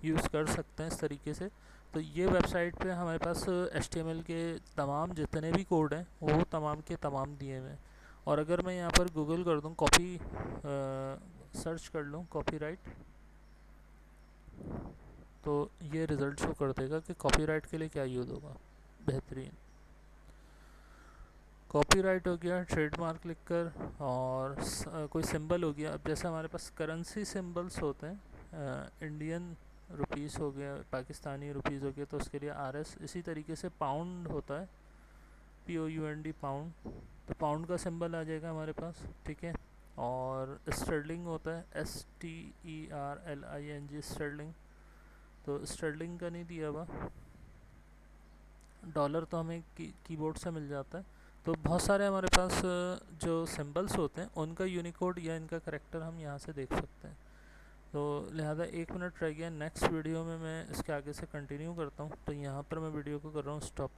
यूज़ कर सकते हैं इस तरीके से। तो ये वेबसाइट पे हमारे पास HTML के तमाम जितने भी कोड हैं वो तमाम के तमाम दिए हुए हैं। और अगर मैं यहाँ पर गूगल कर दूँ, सर्च कर लूँ कॉपीराइट, तो ये रिज़ल्ट शो कर देगा कि कॉपीराइट के लिए क्या यूज़ होगा। बेहतरीन। कॉपीराइट हो गया, ट्रेडमार्क लिखकर, और कोई सिंबल हो गया। अब जैसे हमारे पास करेंसी सिंबल्स होते हैं, इंडियन रुपीस हो गया, पाकिस्तानी रुपीस हो गया, तो उसके लिए RS। इसी तरीके से पाउंड होता है, POUND पाउंड, तो पाउंड का सिंबल आ जाएगा हमारे पास, ठीक है। और स्टर्लिंग होता है STERLING स्टर्लिंग, तो स्टर्लिंग का नहीं दिया हुआ। डॉलर तो हमें कीबोर्ड से मिल जाता है। तो बहुत सारे हमारे पास जो सिंबल्स होते हैं उनका यूनिकोड या इनका करेक्टर हम यहाँ से देख सकते हैं। तो लिहाजा 1 मिनट रह गया, नेक्स्ट वीडियो में मैं इसके आगे से कंटिन्यू करता हूँ। तो यहाँ पर मैं वीडियो को कर रहा हूँ स्टॉप।